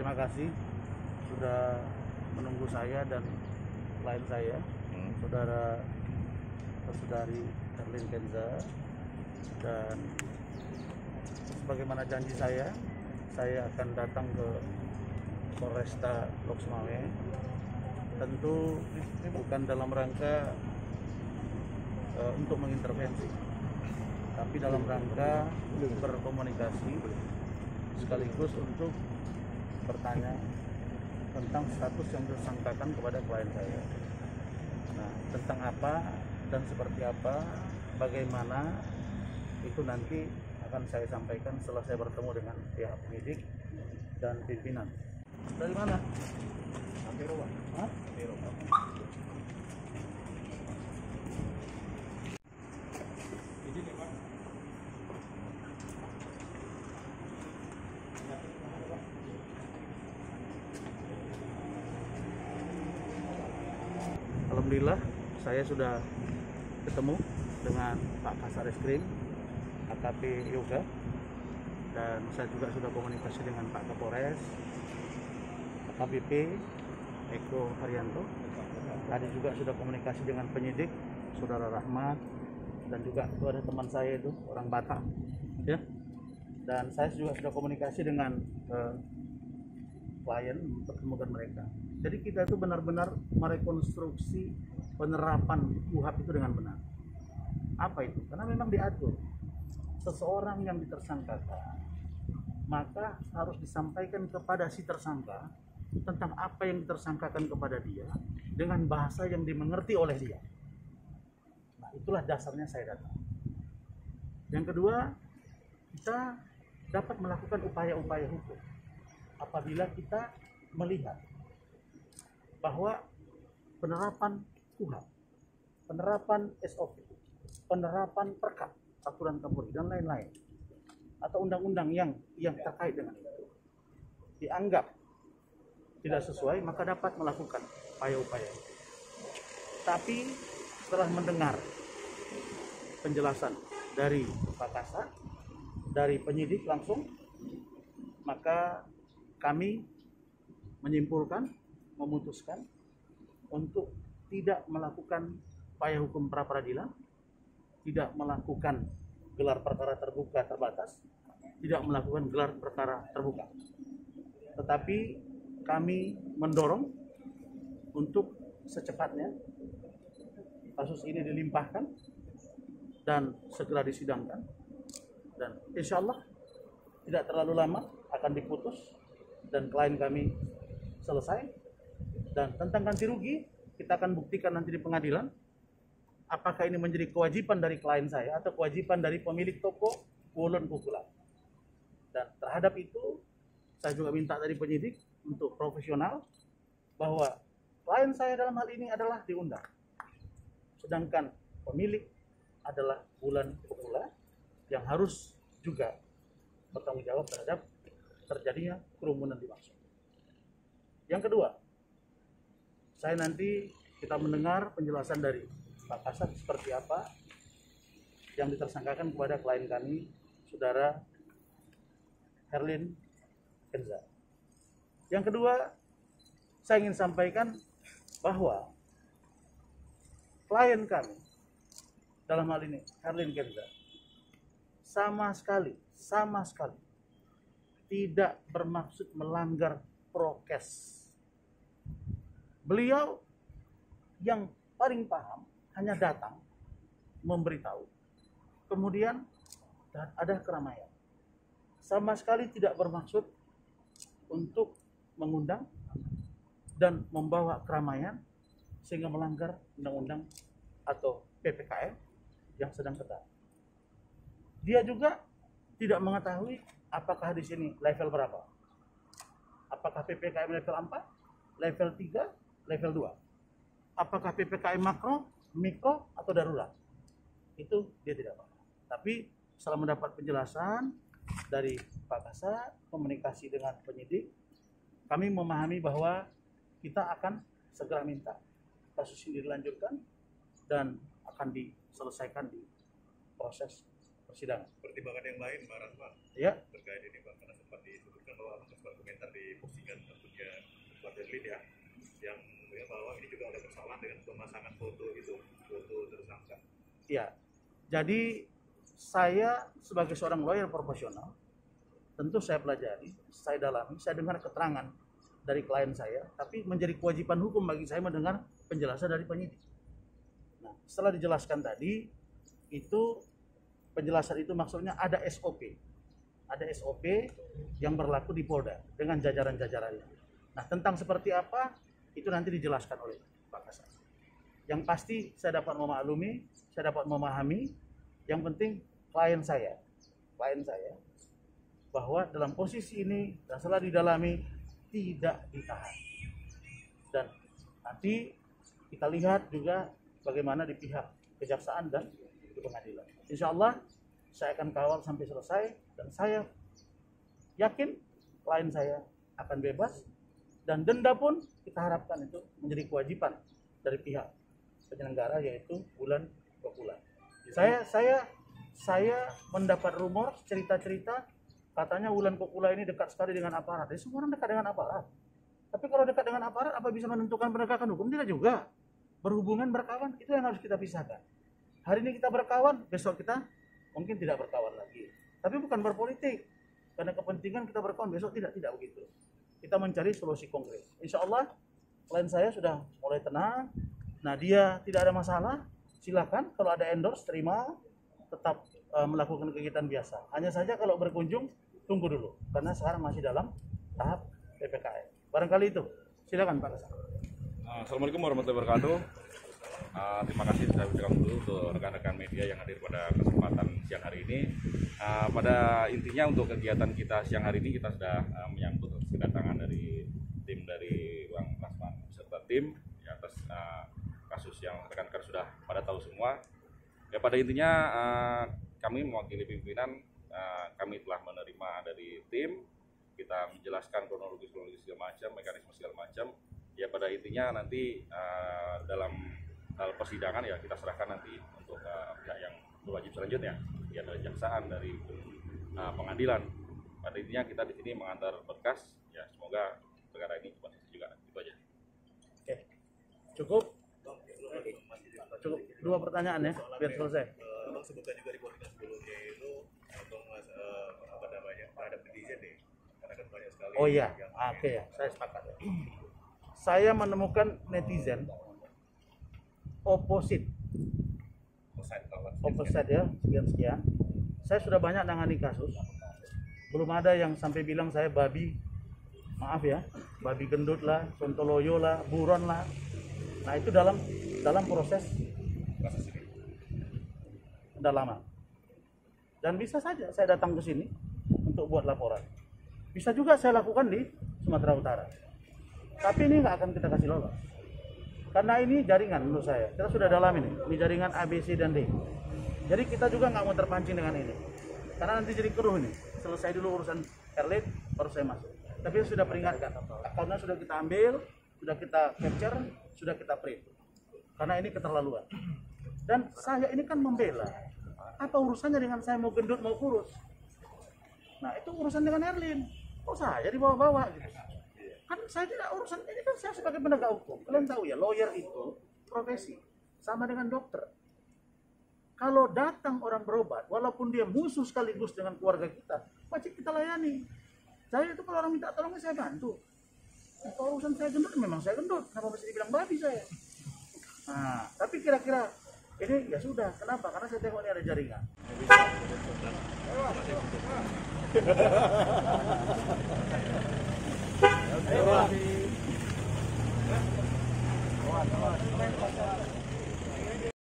Terima kasih sudah menunggu saya dan klien saya, saudari Herlin Kenza, dan sebagaimana janji saya akan datang ke Polresta Lok Sumawe. Tentu bukan dalam rangka untuk mengintervensi, tapi dalam rangka berkomunikasi sekaligus untuk bertanya tentang status yang disangkakan kepada klien saya. Nah, tentang apa dan seperti apa, bagaimana, itu nanti akan saya sampaikan setelah saya bertemu dengan pihak penyidik dan pimpinan. Dari mana? Antero, Pak. Hah? Antero. Izin ya, Pak. Alhamdulillah, saya sudah ketemu dengan Pak Kasareskrim, AKP Yoga, dan saya juga sudah komunikasi dengan Pak Kapolres, AKBP Eko Haryanto. Tadi juga sudah komunikasi dengan penyidik, Saudara Rahmat, dan juga itu ada teman saya itu orang Batak, ya. Dan saya juga sudah komunikasi dengan klien, pertemukan mereka. Jadi kita itu benar-benar merekonstruksi penerapan KUHP itu dengan benar. Apa itu? Karena memang diatur seseorang yang ditersangkakan, maka harus disampaikan kepada si tersangka tentang apa yang ditersangkakan kepada dia dengan bahasa yang dimengerti oleh dia. Nah, itulah dasarnya saya datang. Yang kedua, kita dapat melakukan upaya-upaya hukum apabila kita melihat bahwa penerapan KUHP, penerapan SOP, penerapan perkap, aturan Kapolri dan lain-lain, atau undang-undang yang terkait dengan itu dianggap tidak sesuai, maka dapat melakukan upaya-upaya itu. Tapi setelah mendengar penjelasan dari Pak Kasat, dari penyidik langsung, maka kami menyimpulkan, memutuskan untuk tidak melakukan upaya hukum pra peradilan, tidak melakukan gelar perkara terbuka terbatas, tidak melakukan gelar perkara terbuka. Tetapi kami mendorong untuk secepatnya kasus ini dilimpahkan dan segera disidangkan, dan insya Allah tidak terlalu lama akan diputus dan klien kami selesai. Dan tentang ganti rugi kita akan buktikan nanti di pengadilan apakah ini menjadi kewajiban dari klien saya atau kewajiban dari pemilik toko Wulon Pukulan. Dan terhadap itu saya juga minta dari penyidik untuk profesional, bahwa klien saya dalam hal ini adalah diundang, sedangkan pemilik adalah Wulan Pukulan yang harus juga bertanggung jawab terhadap terjadinya kerumunan dimaksud. Yang kedua, saya nanti kita mendengar penjelasan dari Pak Kasat seperti apa yang ditersangkakan kepada klien kami, Saudara Herlin Kenza. Yang kedua, saya ingin sampaikan bahwa klien kami dalam hal ini Herlin Kenza sama sekali tidak bermaksud melanggar prokes. Beliau yang paling paham hanya datang memberitahu, kemudian ada keramaian. Sama sekali tidak bermaksud untuk mengundang dan membawa keramaian sehingga melanggar undang-undang atau PPKM yang sedang ketat. dia juga tidak mengetahui apakah di sini level berapa. Apakah PPKM level 4, level 3, level 2. Apakah PPKM makro, mikro, atau darurat. Itu dia tidak paham. Tapi setelah mendapat penjelasan dari Pak Kasat, komunikasi dengan penyidik, kami memahami bahwa kita akan segera minta kasus ini dilanjutkan dan akan diselesaikan di proses persidangan. Pertimbangan yang lain, Pak Rasman, ya, terkait ini Pak, karena sempat disebutkan bahwa sempat komentar di postingan tentunya Pak Berlin ya, yang bahwa ini juga ada kesalahan dengan pemasangan foto itu, foto tersangka. Ya, jadi saya sebagai seorang lawyer profesional, tentu saya pelajari, saya dalami, saya dengar keterangan dari klien saya, tapi menjadi kewajiban hukum bagi saya mendengar penjelasan dari penyidik. Nah, setelah dijelaskan tadi, itu penjelasan itu maksudnya ada SOP. Ada SOP yang berlaku di Polda dengan jajaran-jajarannya. Nah, tentang seperti apa, itu nanti dijelaskan oleh Pak Kasat. Yang pasti saya dapat memaklumi, saya dapat memahami, yang penting klien saya, bahwa dalam posisi ini dan setelah didalami tidak ditahan. Dan nanti kita lihat juga bagaimana di pihak kejaksaan dan di pengadilan. Insya Allah saya akan kawal sampai selesai dan saya yakin klien saya akan bebas dan denda pun kita harapkan itu menjadi kewajiban dari pihak penyelenggara, yaitu bulan ke bulan. Saya mendapat rumor, cerita-cerita katanya Wulan Kokula ini dekat sekali dengan aparat. Jadi semua orang dekat dengan aparat. Tapi kalau dekat dengan aparat, apa bisa menentukan penegakan hukum? Tidak juga. Berhubungan, berkawan, itu yang harus kita pisahkan. Hari ini kita berkawan, besok kita mungkin tidak berkawan lagi. Tapi bukan berpolitik. Karena kepentingan kita berkawan, besok tidak begitu. Kita mencari solusi konkret. Insya Allah, klien saya sudah mulai tenang. Nah, dia tidak ada masalah. Silakan, kalau ada endorse, terima. Tetap melakukan kegiatan biasa. Hanya saja kalau berkunjung, tunggu dulu. Karena sekarang masih dalam tahap PPKM. Barangkali itu. Silakan Pak Kasat. Assalamualaikum warahmatullahi wabarakatuh. Terima kasih saya ucapkan dulu untuk rekan-rekan media yang hadir pada kesempatan siang hari ini. Pada intinya untuk kegiatan kita siang hari ini kita sudah menyambut kedatangan dari tim dari Bang Rasman beserta tim ya, atas kasus yang rekan-rekan sudah pada tahu semua. Ya, pada intinya kami mewakili pimpinan, kami telah menerima dari tim, kita menjelaskan kronologis segala macam, mekanisme segala macam. Ya, pada intinya nanti dalam hal persidangan ya kita serahkan nanti untuk pihak yang berwajib selanjutnya, ya dari jaksaan, dari pengadilan. Pada intinya kita di sini mengantar berkas, ya semoga perkara ini cepat selesai juga. Itu aja. Oke, cukup. Cukup 2 pertanyaan ya, biar selesai. Abang sebutkan juga di postingan sebelumnya itu atau apa namanya terhadap netizen nih, karena kan banyak sekali. Oh iya, oke ya, saya sepakat. Saya menemukan netizen opposite ya, sekian. Saya sudah banyak nangani kasus, belum ada yang sampai bilang saya babi, maaf ya, babi gendut lah, sontoloyo lah, buron lah. Nah itu dalam proses pendalaman. Dan bisa saja saya datang ke sini untuk buat laporan. Bisa juga saya lakukan di Sumatera Utara. Tapi ini nggak akan kita kasih lolos. Karena ini jaringan menurut saya. Kita sudah dalam ini jaringan A, B, C, dan D. Jadi kita juga nggak mau terpancing dengan ini. Karena nanti jadi keruh ini. Selesai dulu urusan Erlit, baru saya masuk. Tapi sudah peringatkan. Akunnya sudah kita ambil, sudah kita capture, sudah kita print. Karena ini keterlaluan. Dan saya ini kan membela. Apa urusannya dengan saya mau gendut mau kurus? Nah itu urusan dengan Erlin. Kok saya dibawa-bawa gitu? Kan saya tidak urusan ini, kan saya sebagai penegak hukum. Kalian tahu ya, lawyer itu profesi sama dengan dokter. Kalau datang orang berobat, walaupun dia musuh sekaligus dengan keluarga kita, wajib kita layani. Saya itu kalau orang minta tolong saya bantu. Nah, kalau urusan saya gendut, memang saya gendut. Kenapa mesti dibilang babi saya? Nah, tapi kira-kira ini ya sudah. Kenapa? Karena saya tengok ini ada jaringan. Ayo,